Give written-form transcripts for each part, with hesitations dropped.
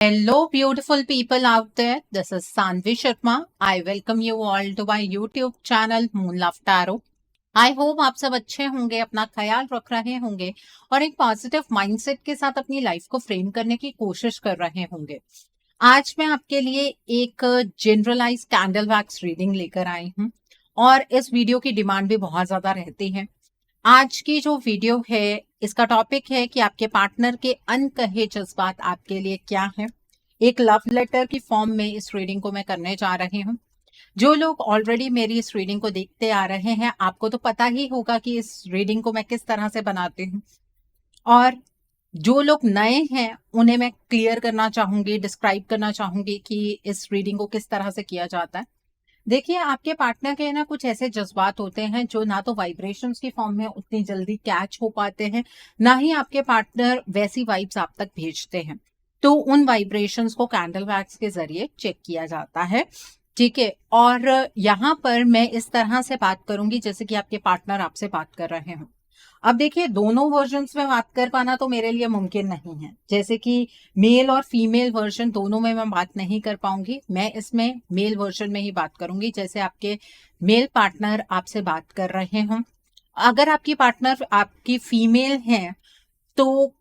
Hello, beautiful people out there. This is Sanvi Sharma. I welcome you all to my YouTube channel Moon Love Tarot. I hope आप सब अच्छे होंगे, अपना ख्याल रख रहे होंगे और एक पॉजिटिव माइंडसेट के साथ अपनी लाइफ को फ्रेम करने की कोशिश कर रहे होंगे। आज मैं आपके लिए एक जनरलाइज कैंडल वैक्स रीडिंग लेकर आई हूँ और इस वीडियो की डिमांड भी बहुत ज्यादा रहती है। आज की जो वीडियो है इसका टॉपिक है कि आपके पार्टनर के अनकहे जज्बात आपके लिए क्या है। एक लव लेटर की फॉर्म में इस रीडिंग को मैं करने जा रही हूँ। जो लोग ऑलरेडी मेरी इस रीडिंग को देखते आ रहे हैं, आपको तो पता ही होगा कि इस रीडिंग को मैं किस तरह से बनाती हूँ। और जो लोग नए हैं उन्हें मैं क्लियर करना चाहूंगी, डिस्क्राइब करना चाहूंगी कि इस रीडिंग को किस तरह से किया जाता है। देखिए, आपके पार्टनर के ना कुछ ऐसे जज्बात होते हैं जो ना तो वाइब्रेशंस की फॉर्म में उतनी जल्दी कैच हो पाते हैं, ना ही आपके पार्टनर वैसी वाइब्स आप तक भेजते हैं। तो उन वाइब्रेशंस को कैंडल वैक्स के जरिए चेक किया जाता है। ठीक है। और यहाँ पर मैं इस तरह से बात करूंगी जैसे कि आपके पार्टनर आपसे बात कर रहे हो। अब देखिए, दोनों वर्जन्स में बात कर पाना तो मेरे लिए मुमकिन नहीं है। जैसे कि मेल और फीमेल वर्जन दोनों में मैं बात नहीं कर पाऊंगी। मैं इसमें मेल वर्जन में ही बात करूंगी, जैसे आपके मेल पार्टनर आपसे बात कर रहे हों। अगर आपकी पार्टनर आपकी फीमेल है तो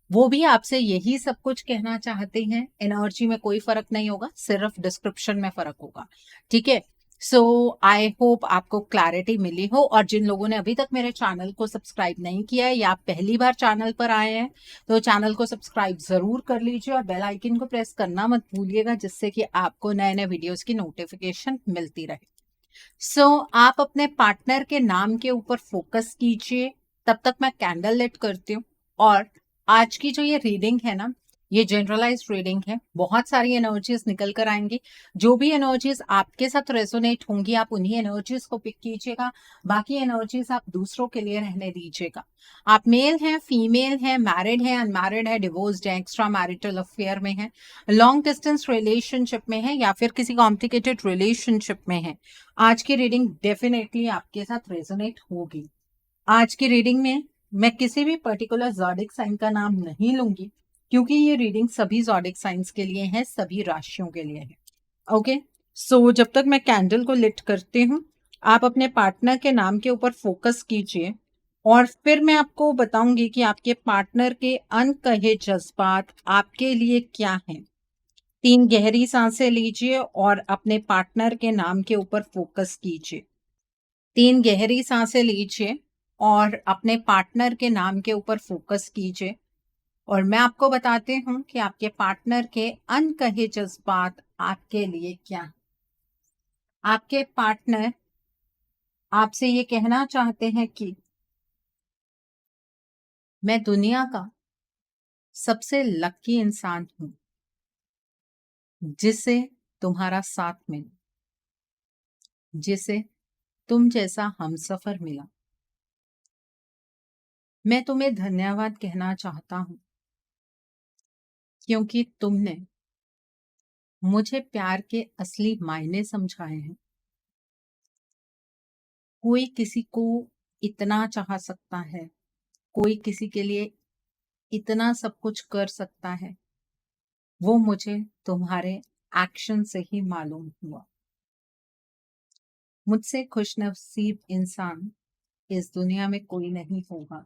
वो भी आपसे यही सब कुछ कहना चाहते हैं। एनर्जी में कोई फर्क नहीं होगा, सिर्फ डिस्क्रिप्शन में फर्क होगा। ठीक है। सो आई होप आपको क्लैरिटी मिली हो। और जिन लोगों ने अभी तक मेरे चैनल को सब्सक्राइब नहीं किया है या आप पहली बार चैनल पर आए हैं तो चैनल को सब्सक्राइब जरूर कर लीजिए और बेल आइकन को प्रेस करना मत भूलिएगा, जिससे कि आपको नए नए वीडियोस की नोटिफिकेशन मिलती रहे। आप अपने पार्टनर के नाम के ऊपर फोकस कीजिए। तब तक मैं कैंडल लाइट करती हूँ। और आज की जो ये रीडिंग है ना, ये जनरलाइज रीडिंग है। बहुत सारी एनर्जीज निकल कर आएंगी। जो भी एनर्जीज आपके साथ रेजोनेट होंगी आप उन्हीं एनर्जीज को पिक कीजिएगा। बाकी एनर्जीज आप दूसरों के लिए रहने दीजिएगा। आप मेल हैं, फीमेल हैं, मैरिड हैं, अनमैरिड है, डिवोर्स्ड है, एक्स्ट्रा मैरिटल अफेयर में है, लॉन्ग डिस्टेंस रिलेशनशिप में है या फिर किसी कॉम्प्लिकेटेड रिलेशनशिप में है, आज की रीडिंग डेफिनेटली आपके साथ रेजोनेट होगी। आज की रीडिंग में मैं किसी भी पर्टिकुलर ज़ोडिक साइन का नाम नहीं लूंगी, क्योंकि ये रीडिंग सभी ज़ोडिक साइंस के लिए है, सभी राशियों के लिए है। ओके। जब तक मैं कैंडल को लिट करती हूँ, आप अपने पार्टनर के नाम के ऊपर फोकस कीजिए और फिर मैं आपको बताऊंगी कि आपके पार्टनर के अनकहे जज्बात आपके लिए क्या हैं। 3 गहरी सांसें लीजिए और अपने पार्टनर के नाम के ऊपर फोकस कीजिए। 3 गहरी सांसें लीजिए और अपने पार्टनर के नाम के ऊपर फोकस कीजिए। और मैं आपको बताती हूँ कि आपके पार्टनर के अनकहे जज्बात आपके लिए क्या हैं। आपके पार्टनर आपसे ये कहना चाहते हैं कि मैं दुनिया का सबसे लकी इंसान हूँ जिसे तुम्हारा साथ मिला, जिसे तुम जैसा हमसफर मिला। मैं तुम्हें धन्यवाद कहना चाहता हूं क्योंकि तुमने मुझे प्यार के असली मायने समझाए हैं। कोई किसी को इतना चाह सकता है, कोई किसी के लिए इतना सब कुछ कर सकता है, वो मुझे तुम्हारे एक्शन से ही मालूम हुआ। मुझसे खुशनसीब इंसान इस दुनिया में कोई नहीं होगा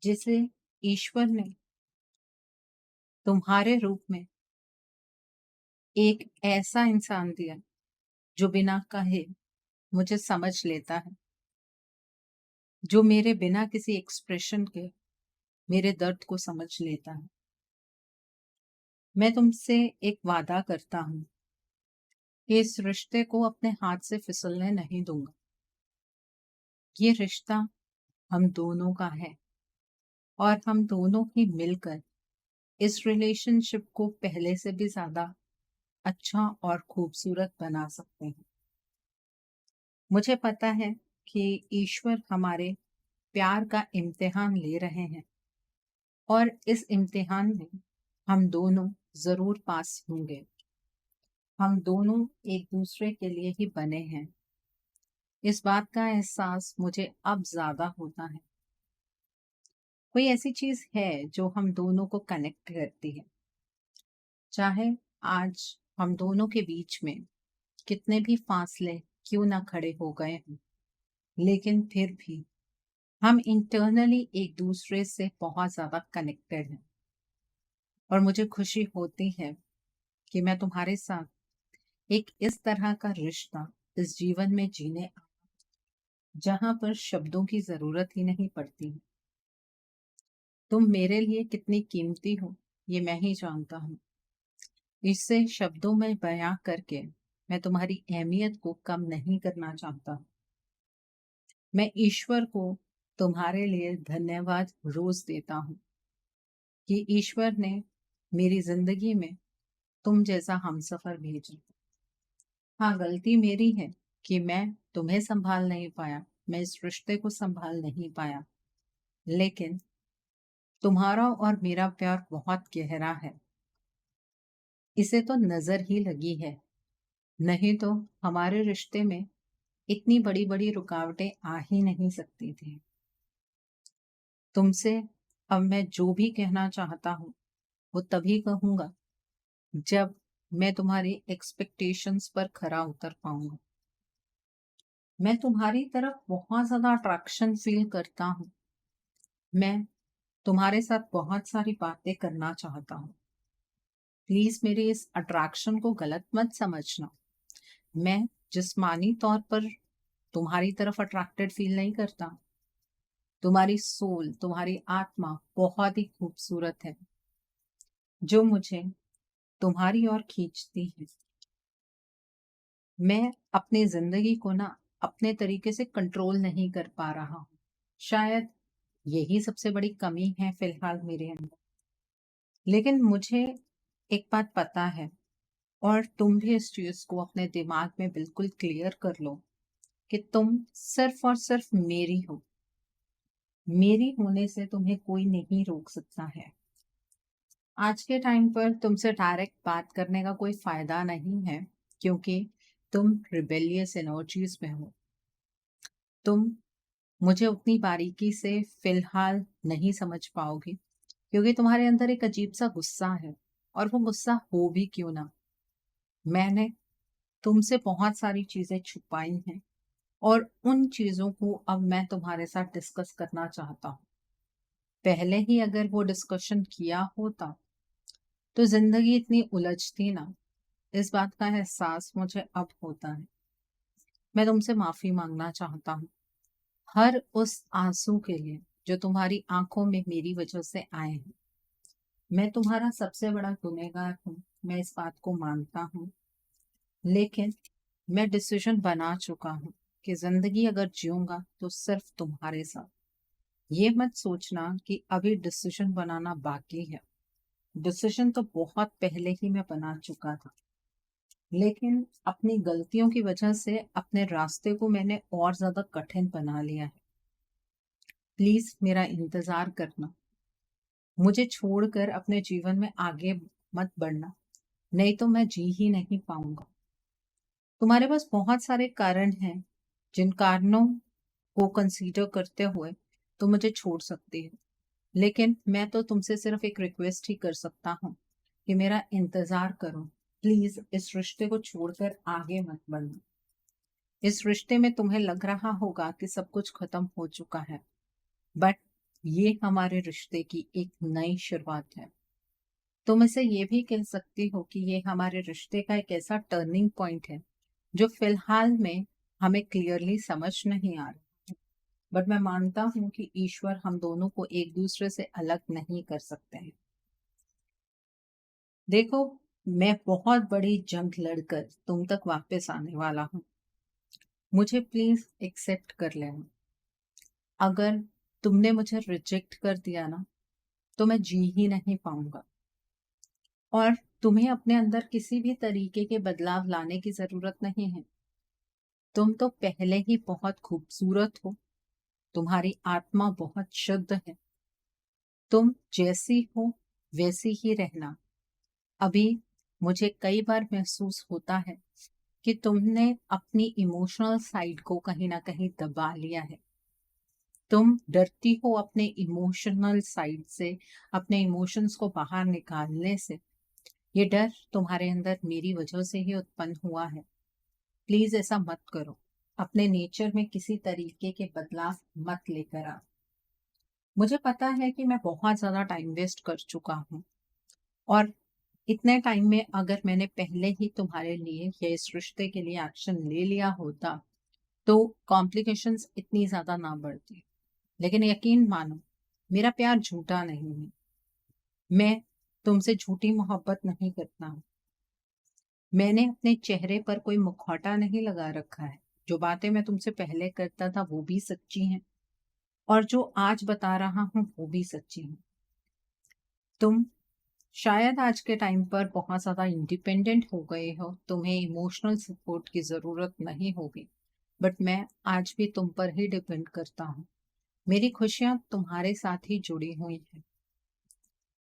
जिसे ईश्वर ने तुम्हारे रूप में एक ऐसा इंसान दिया जो बिना कहे मुझे समझ लेता है, जो मेरे बिना किसी एक्सप्रेशन के मेरे दर्द को समझ लेता है। मैं तुमसे एक वादा करता हूं कि इस रिश्ते को अपने हाथ से फिसलने नहीं दूंगा। ये रिश्ता हम दोनों का है और हम दोनों ही मिलकर इस रिलेशनशिप को पहले से भी ज्यादा अच्छा और खूबसूरत बना सकते हैं। मुझे पता है कि ईश्वर हमारे प्यार का इम्तिहान ले रहे हैं और इस इम्तिहान में हम दोनों जरूर पास होंगे। हम दोनों एक दूसरे के लिए ही बने हैं। इस बात का एहसास मुझे अब ज्यादा होता है। कोई ऐसी चीज है जो हम दोनों को कनेक्ट करती है, चाहे आज हम दोनों के बीच में कितने भी फासले क्यों ना खड़े हो गए हों, लेकिन फिर भी हम इंटरनली एक दूसरे से बहुत ज्यादा कनेक्टेड हैं। और मुझे खुशी होती है कि मैं तुम्हारे साथ एक इस तरह का रिश्ता इस जीवन में जीने जहां पर शब्दों की जरूरत ही नहीं पड़ती। तुम मेरे लिए कितनी कीमती हो ये मैं ही जानता हूँ। इससे शब्दों में बयां करके मैं तुम्हारी अहमियत को कम नहीं करना चाहता। मैं ईश्वर को तुम्हारे लिए धन्यवाद रोज देता हूँ कि ईश्वर ने मेरी जिंदगी में तुम जैसा हमसफर भेजा। हाँ, गलती मेरी है कि मैं तुम्हें संभाल नहीं पाया, मैं इस रिश्ते को संभाल नहीं पाया, लेकिन तुम्हारा और मेरा प्यार बहुत गहरा है। इसे तो नजर ही लगी है, नहीं तो हमारे रिश्ते में इतनी बड़ी बड़ी रुकावटें आ ही नहीं सकती थी। तुमसे अब मैं जो भी कहना चाहता हूँ वो तभी कहूंगा जब मैं तुम्हारी एक्सपेक्टेशंस पर खरा उतर पाऊंगा। मैं तुम्हारी तरफ बहुत ज्यादा अट्रैक्शन फील करता हूँ। मैं तुम्हारे साथ बहुत सारी बातें करना चाहता हूँ। प्लीज मेरी इस अट्रैक्शन को गलत मत समझना। मैं जिस्मानी तौर पर तुम्हारी तरफ अट्रैक्टेड फील नहीं करता। तुम्हारी सोल, तुम्हारी आत्मा बहुत ही खूबसूरत है जो मुझे तुम्हारी ओर खींचती है। मैं अपनी जिंदगी को ना अपने तरीके से कंट्रोल नहीं कर पा रहा हूँ। शायद यही सबसे बड़ी कमी है फिलहाल मेरे अंदर। लेकिन मुझे एक बात पता है, और तुम भी इस चीज को अपने दिमाग में बिल्कुल क्लियर कर लो कि तुम सिर्फ और सिर्फ मेरी हो। मेरी होने से तुम्हें कोई नहीं रोक सकता है। आज के टाइम पर तुमसे डायरेक्ट बात करने का कोई फायदा नहीं है, क्योंकि तुम रिबेलियस एनर्जीज में हो। तुम मुझे उतनी बारीकी से फिलहाल नहीं समझ पाओगे, क्योंकि तुम्हारे अंदर एक अजीब सा गुस्सा है। और वो गुस्सा हो भी क्यों ना, मैंने तुमसे बहुत सारी चीजें छुपाई हैं, और उन चीजों को अब मैं तुम्हारे साथ डिस्कस करना चाहता हूँ। पहले ही अगर वो डिस्कशन किया होता तो जिंदगी इतनी उलझती ना। इस बात का एहसास मुझे अब होता है। मैं तुमसे माफी मांगना चाहता हूँ हर उस आंसू के लिए जो तुम्हारी आंखों में मेरी वजह से आए हैं। मैं तुम्हारा सबसे बड़ा गुनहगार हूँ, मैं इस बात को मानता हूँ। लेकिन मैं डिसीजन बना चुका हूँ कि जिंदगी अगर जीऊंगा तो सिर्फ तुम्हारे साथ। ये मत सोचना कि अभी डिसीजन बनाना बाकी है। डिसीजन तो बहुत पहले ही मैं बना चुका था, लेकिन अपनी गलतियों की वजह से अपने रास्ते को मैंने और ज्यादा कठिन बना लिया है। प्लीज मेरा इंतजार करना। मुझे छोड़कर अपने जीवन में आगे मत बढ़ना, नहीं तो मैं जी ही नहीं पाऊंगा। तुम्हारे पास बहुत सारे कारण हैं, जिन कारणों को कंसीडर करते हुए तुम मुझे छोड़ सकती हो। लेकिन मैं तो तुमसे सिर्फ एक रिक्वेस्ट ही कर सकता हूँ कि मेरा इंतजार करो। प्लीज इस रिश्ते को छोड़कर आगे मत बढ़ना। इस रिश्ते में तुम्हें लग रहा होगा कि सब कुछ खत्म हो चुका है, बट ये हमारे रिश्ते की एक नई शुरुआत है। तुम इसे ये भी कह सकती हो कि ये हमारे रिश्ते का एक ऐसा टर्निंग पॉइंट है जो फिलहाल में हमें क्लियरली समझ नहीं आ रहा। बट मैं मानता हूँ कि ईश्वर हम दोनों को एक दूसरे से अलग नहीं कर सकते हैं। देखो, मैं बहुत बड़ी जंग लड़कर तुम तक वापस आने वाला हूँ। मुझे प्लीज एक्सेप्ट कर लेना। अगर तुमने मुझे रिजेक्ट कर दिया ना, तो मैं जी ही नहीं पाऊंगा। और तुम्हें अपने अंदर किसी भी तरीके के बदलाव लाने की जरूरत नहीं है। तुम तो पहले ही बहुत खूबसूरत हो। तुम्हारी आत्मा बहुत शुद्ध है। तुम जैसी हो वैसी ही रहना। अभी मुझे कई बार महसूस होता है कि तुमने अपनी इमोशनल साइड को कहीं ना कहीं दबा लिया है। तुम डरती हो अपने इमोशनल साइड से, अपने इमोशंस को बाहर निकालने से, ये डर तुम्हारे अंदर मेरी वजह से ही उत्पन्न हुआ है। प्लीज ऐसा मत करो। अपने नेचर में किसी तरीके के बदलाव मत लेकर आओ। मुझे पता है कि मैं बहुत ज्यादा टाइम वेस्ट कर चुका हूँ, और इतने टाइम में अगर मैंने पहले ही तुम्हारे लिए या इस रिश्ते के लिए एक्शन ले लिया होता तो कॉम्प्लिकेशंस इतनी ज्यादा ना बढ़ती। लेकिन यकीन मानो, मेरा प्यार झूठा नहीं है। मैं तुमसे झूठी मोहब्बत नहीं करता हूँ। मैंने अपने चेहरे पर कोई मुखौटा नहीं लगा रखा है। जो बातें मैं तुमसे पहले करता था वो भी सच्ची हैं, और जो आज बता रहा हूँ वो भी सच्ची है। तुम शायद आज के टाइम पर बहुत ज़्यादा इंडिपेंडेंट हो गए हो, तुम्हें इमोशनल सपोर्ट की ज़रूरत नहीं होगी, बट मैं आज भी तुम पर ही डिपेंड करता हूँ। मेरी खुशियाँ तुम्हारे साथ ही जुड़ी हुई हैं।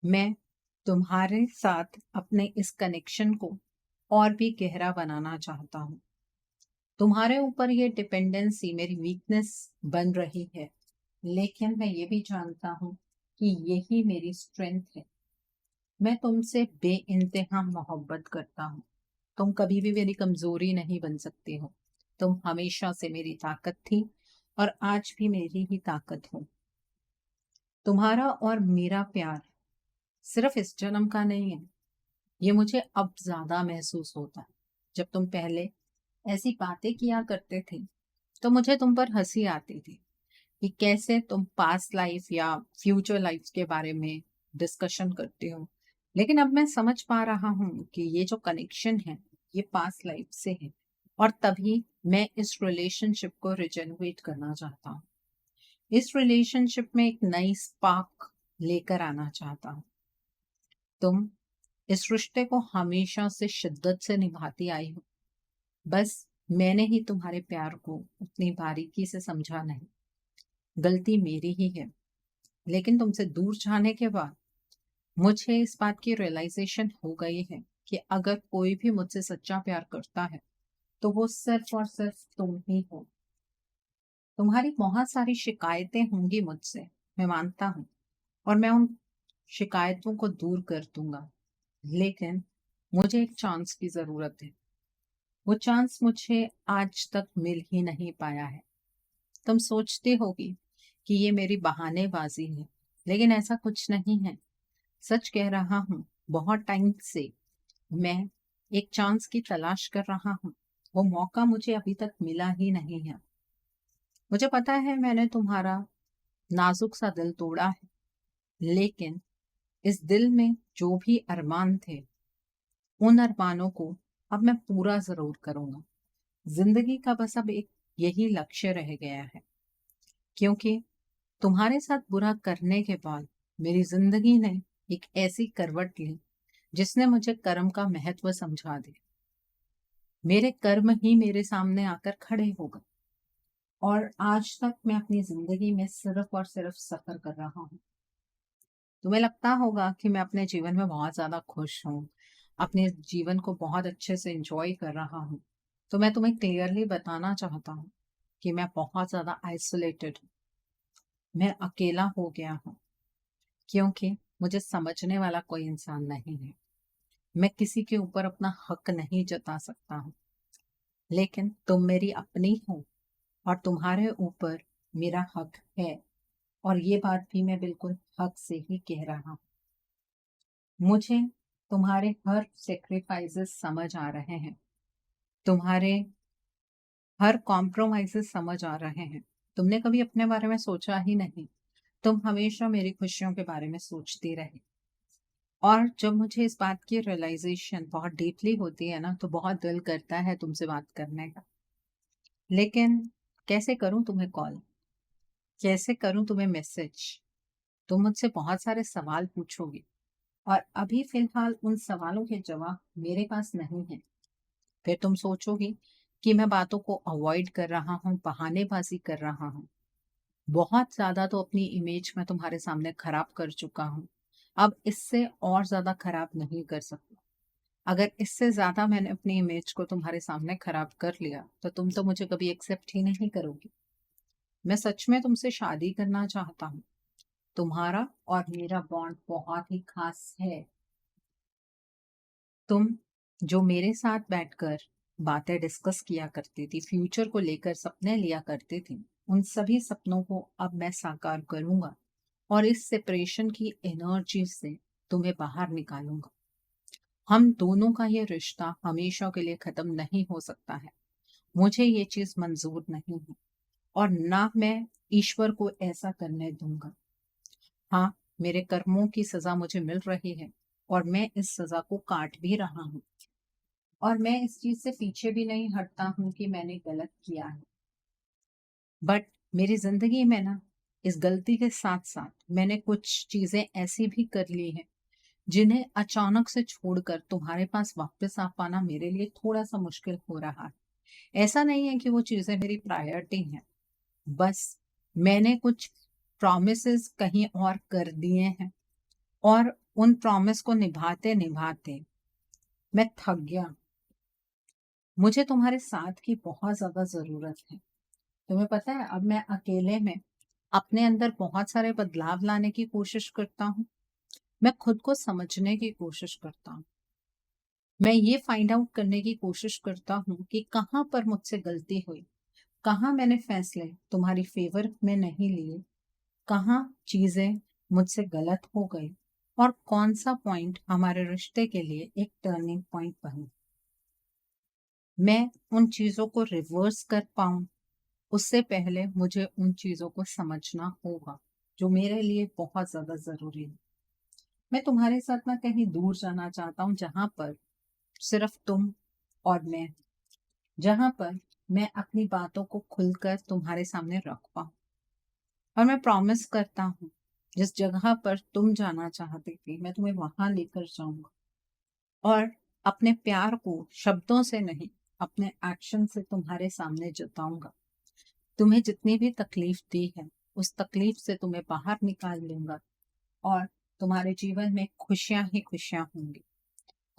मैं तुम्हारे साथ अपने इस कनेक्शन को और भी गहरा बनाना चाहता हूँ। तुम्हारे ऊपर ये डिपेंडेंसी मेरी वीकनेस बन रही है, लेकिन मैं ये भी जानता हूँ कि यही मेरी स्ट्रेंथ है। मैं तुमसे बेइंतहा मोहब्बत करता हूँ। तुम कभी भी मेरी कमजोरी नहीं बन सकती हो। तुम हमेशा से मेरी ताकत थी, और आज भी मेरी ही ताकत हो। तुम्हारा और मेरा प्यार सिर्फ इस जन्म का नहीं है। ये मुझे अब ज्यादा महसूस होता है। जब तुम पहले ऐसी बातें किया करते थे तो मुझे तुम पर हंसी आती थी कि कैसे तुम पास्ट लाइफ या फ्यूचर लाइफ के बारे में डिस्कशन करते हो। लेकिन अब मैं समझ पा रहा हूँ कि ये जो कनेक्शन है ये पास्ट लाइफ से है, और तभी मैं इस रिलेशनशिप को रिजेनरेट करना चाहता हूँ। इस रिलेशनशिप में एक नई स्पार्क लेकर आना चाहता हूँ। तुम इस रिश्ते को हमेशा से शिद्दत से निभाती आई हो, बस मैंने ही तुम्हारे प्यार को उतनी बारीकी से समझा नहीं। गलती मेरी ही है। लेकिन तुमसे दूर जाने के बाद मुझे इस बात की रियलाइजेशन हो गई है कि अगर कोई भी मुझसे सच्चा प्यार करता है तो वो सिर्फ और सिर्फ तुम ही हो। तुम्हारी बहुत सारी शिकायतें होंगी मुझसे, मैं मानता हूँ, और मैं उन शिकायतों को दूर कर दूंगा। लेकिन मुझे एक चांस की जरूरत है। वो चांस मुझे आज तक मिल ही नहीं पाया है। तुम सोचते होगी कि ये मेरी बहानेबाजी है, लेकिन ऐसा कुछ नहीं है। सच कह रहा हूँ, बहुत टाइम से मैं एक चांस की तलाश कर रहा हूँ। वो मौका मुझे अभी तक मिला ही नहीं है। मुझे पता है मैंने तुम्हारा नाजुक सा दिल तोड़ा है, लेकिन इस दिल में जो भी अरमान थे उन अरमानों को अब मैं पूरा जरूर करूंगा। जिंदगी का बस अब एक यही लक्ष्य रह गया है, क्योंकि तुम्हारे साथ बुरा करने के बाद मेरी जिंदगी ने एक ऐसी करवट ली जिसने मुझे कर्म का महत्व समझा दिया। मेरे कर्म ही मेरे सामने आकर खड़े हो गए, और आज तक मैं अपनी जिंदगी में सिर्फ और सिर्फ सफर कर रहा हूँ। तुम्हें लगता होगा कि मैं अपने जीवन में बहुत ज्यादा खुश हूँ, अपने जीवन को बहुत अच्छे से एंजॉय कर रहा हूँ। तो मैं तुम्हें क्लियरली बताना चाहता हूँ कि मैं बहुत ज्यादा आइसोलेटेड हूँ। मैं अकेला हो गया हूँ, क्योंकि मुझे समझने वाला कोई इंसान नहीं है। मैं किसी के ऊपर अपना हक नहीं जता सकता हूँ, लेकिन तुम मेरी अपनी हो, और तुम्हारे ऊपर मेरा हक है। और ये बात भी मैं बिल्कुल हक से ही कह रहा हूँ। मुझे तुम्हारे हर सेक्रीफाइसेस समझ आ रहे हैं, तुम्हारे हर कॉम्प्रोमाइजेस समझ आ रहे हैं। तुमने कभी अपने बारे में सोचा ही नहीं। तुम हमेशा मेरी खुशियों के बारे में सोचती रहे, और जब मुझे इस बात की रियलाइजेशन बहुत डीपली होती है ना, तो बहुत दिल करता है तुमसे बात करने का। लेकिन कैसे करूं तुम्हें कॉल, कैसे करूं तुम्हें मैसेज? तुम मुझसे बहुत सारे सवाल पूछोगे, और अभी फिलहाल उन सवालों के जवाब मेरे पास नहीं है। फिर तुम सोचोगी कि मैं बातों को अवॉइड कर रहा हूँ, बहानेबाजी कर रहा हूँ। बहुत ज्यादा तो अपनी इमेज मैं तुम्हारे सामने खराब कर चुका हूँ। अब इससे और ज्यादा खराब नहीं कर सकता। अगर इससे ज्यादा मैंने अपनी इमेज को तुम्हारे सामने खराब कर लिया तो तुम तो मुझे कभी एक्सेप्ट ही नहीं करोगी। मैं सच में तुमसे शादी करना चाहता हूँ। तुम्हारा और मेरा बॉन्ड बहुत ही खास है। तुम जो मेरे साथ बैठकर बातें डिस्कस किया करती थी, फ्यूचर को लेकर सपने लिया करती थी, उन सभी सपनों को अब मैं साकार करूंगा और इस सेपरेशन की एनर्जी से तुम्हें बाहर निकालूंगा। हम दोनों का ये रिश्ता हमेशा के लिए खत्म नहीं हो सकता है। मुझे ये चीज मंजूर नहीं है और ना मैं ईश्वर को ऐसा करने दूंगा। हाँ, मेरे कर्मों की सजा मुझे मिल रही है और मैं इस सजा को काट भी रहा हूँ और मैं इस चीज से पीछे भी नहीं हटता हूँ कि मैंने गलत किया है। बट मेरी जिंदगी में ना, इस गलती के साथ साथ मैंने कुछ चीजें ऐसी भी कर ली हैं जिन्हें अचानक से छोड़कर तुम्हारे पास वापस आ पाना मेरे लिए थोड़ा सा मुश्किल हो रहा है। ऐसा नहीं है कि वो चीजें मेरी प्रायोरिटी हैं, बस मैंने कुछ प्रॉमिसेस कहीं और कर दिए हैं और उन प्रॉमिस को निभाते निभाते मैं थक गया। मुझे तुम्हारे साथ की बहुत ज्यादा जरूरत है। तुम्हें पता है, अब मैं अकेले में अपने अंदर बहुत सारे बदलाव लाने की कोशिश करता हूँ। मैं खुद को समझने की कोशिश करता हूँ। मैं ये फाइंड आउट करने की कोशिश करता हूँ कि कहाँ पर मुझसे गलती हुई, कहाँ मैंने फैसले तुम्हारी फेवर में नहीं लिए, कहाँ चीजें मुझसे गलत हो गई और कौन सा पॉइंट हमारे रिश्ते के लिए एक टर्निंग पॉइंट बना। मैं उन चीजों को रिवर्स कर पाऊं, उससे पहले मुझे उन चीजों को समझना होगा जो मेरे लिए बहुत ज्यादा जरूरी है। मैं तुम्हारे साथ ना कहीं दूर जाना चाहता हूँ, जहां पर सिर्फ तुम और मैं, जहां पर मैं अपनी बातों को खुलकर तुम्हारे सामने रख पाऊं। और मैं प्रॉमिस करता हूँ, जिस जगह पर तुम जाना चाहती थी मैं तुम्हें वहां लेकर जाऊंगा और अपने प्यार को शब्दों से नहीं, अपने एक्शन से तुम्हारे सामने जताऊंगा। तुम्हें जितनी भी तकलीफ दी है, उस तकलीफ से तुम्हें बाहर निकाल लूंगा और तुम्हारे जीवन में खुशियां ही खुशियां होंगी।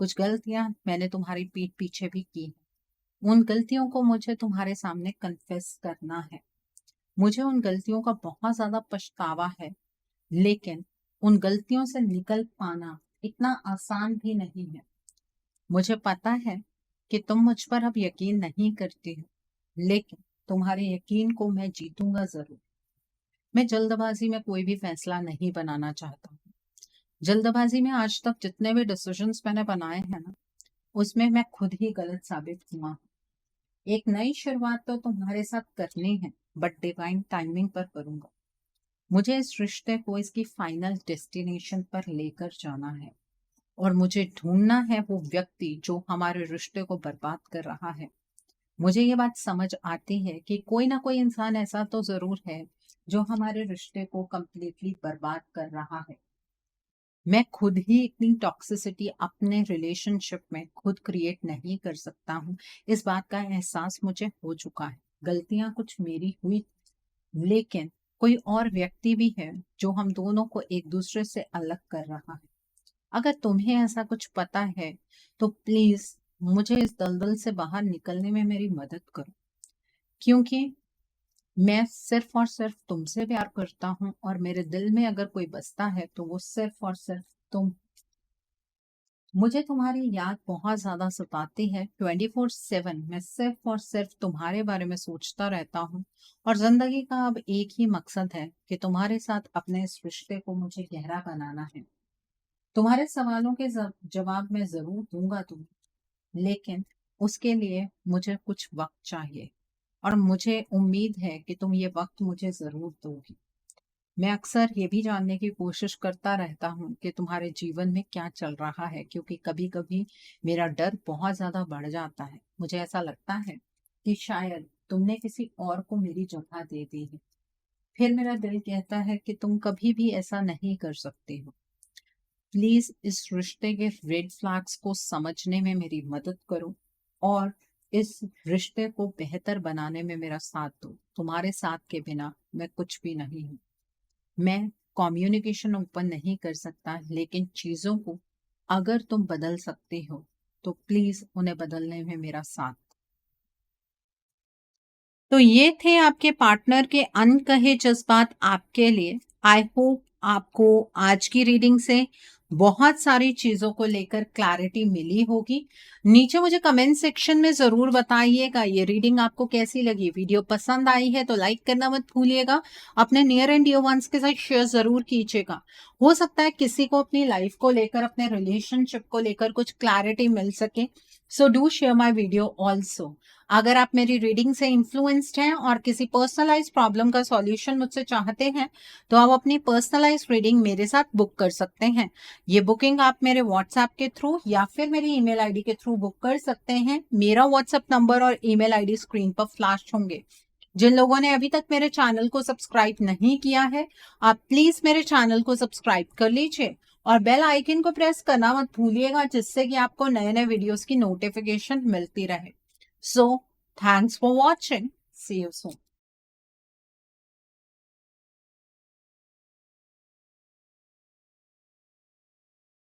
कुछ गलतियां मैंने तुम्हारी पीठ पीछे भी की हैं। उन गलतियों को मुझे तुम्हारे सामने कन्फेस करना है। मुझे उन गलतियों का बहुत ज्यादा पछतावा है, लेकिन उन गलतियों से निकल पाना इतना आसान भी नहीं है। मुझे पता है कि तुम मुझ पर अब यकीन नहीं करती हो, लेकिन तुम्हारे यकीन को मैं जीतूंगा जरूर। मैं जल्दबाजी में कोई भी फैसला नहीं बनाना चाहता हूँ। जल्दबाजी में आज तक जितने भी डिसीजंस मैंने बनाए हैं ना, उसमें मैं खुद ही गलत साबित हुआ हूँ। एक नई शुरुआत तो तुम्हारे साथ करनी है, बट डिवाइन टाइमिंग पर करूंगा। मुझे इस रिश्ते को इसकी फाइनल डेस्टिनेशन पर लेकर जाना है और मुझे ढूंढना है वो व्यक्ति जो हमारे रिश्ते को बर्बाद कर रहा है। मुझे ये बात समझ आती है कि कोई ना कोई इंसान ऐसा तो जरूर है जो हमारे रिश्ते को कंप्लीटली बर्बाद कर रहा है। मैं खुद ही इतनी टॉक्सिसिटी अपने रिलेशनशिप में खुद क्रिएट नहीं कर सकता हूँ। इस बात का एहसास मुझे हो चुका है। गलतियां कुछ मेरी हुई, लेकिन कोई और व्यक्ति भी है जो हम दोनों को एक दूसरे से अलग कर रहा है। अगर तुम्हें ऐसा कुछ पता है तो प्लीज मुझे इस दलदल से बाहर निकलने में मेरी मदद करो, क्योंकि मैं सिर्फ और सिर्फ तुमसे प्यार करता हूँ और मेरे दिल में अगर कोई बसता है तो वो सिर्फ और सिर्फ तुम। मुझे तुम्हारी याद बहुत ज्यादा सताती है। 24/7 मैं सिर्फ और सिर्फ तुम्हारे बारे में सोचता रहता हूँ और जिंदगी का अब एक ही मकसद है कि तुम्हारे साथ अपने इस रिश्ते को मुझे गहरा बनाना है। तुम्हारे सवालों के जवाब मैं जरूर दूंगा तुम्हें, लेकिन उसके लिए मुझे कुछ वक्त चाहिए और मुझे उम्मीद है कि तुम ये वक्त मुझे जरूर दोगी। मैं अक्सर ये भी जानने की कोशिश करता रहता हूँ कि तुम्हारे जीवन में क्या चल रहा है, क्योंकि कभी कभी मेरा डर बहुत ज्यादा बढ़ जाता है। मुझे ऐसा लगता है कि शायद तुमने किसी और को मेरी जगह दे दी है। फिर मेरा दिल कहता है कि तुम कभी भी ऐसा नहीं कर सकते हो। प्लीज इस रिश्ते के रेड फ्लैग्स को समझने में मेरी मदद करो और इस रिश्ते को बेहतर बनाने में मेरा साथ दो। तुम्हारे साथ के बिना मैं कुछ भी नहीं हूँ। मैं कम्युनिकेशन ओपन नहीं कर सकता, लेकिन चीजों को अगर तुम बदल सकते हो तो प्लीज उन्हें बदलने में मेरा साथ। तो ये थे आपके पार्टनर के अनकहे जज्बात आपके लिए। आई होप आपको आज की रीडिंग से बहुत सारी चीजों को लेकर क्लैरिटी मिली होगी। नीचे मुझे कमेंट सेक्शन में जरूर बताइएगा ये रीडिंग आपको कैसी लगी। वीडियो पसंद आई है तो लाइक करना मत भूलिएगा, अपने नियर एंड डियर वंस के साथ शेयर जरूर कीजिएगा। हो सकता है किसी को अपनी लाइफ को लेकर, अपने रिलेशनशिप को लेकर कुछ क्लैरिटी मिल सके। So do share my video also. अगर आप मेरी रीडिंग से इन्फ्लुएंस्ड हैं और किसी पर्सनलाइज प्रॉब्लम का सॉल्यूशन मुझसे चाहते हैं तो आप अपनी पर्सनलाइज रीडिंग मेरे साथ बुक कर सकते हैं। ये बुकिंग आप मेरे व्हाट्सएप के थ्रू या फिर मेरी ईमेल आईडी के थ्रू बुक कर सकते हैं। मेरा व्हाट्सएप नंबर और ईमेल आईडी स्क्रीन पर फ्लैश होंगे। जिन लोगों ने अभी तक मेरे चैनल को सब्सक्राइब नहीं किया है, आप प्लीज मेरे चैनल को सब्सक्राइब कर लीजिए और बेल आइकन को प्रेस करना मत भूलिएगा, जिससे कि आपको नए नए वीडियोस की नोटिफिकेशन मिलती रहे। So thanks for watching, see you soon.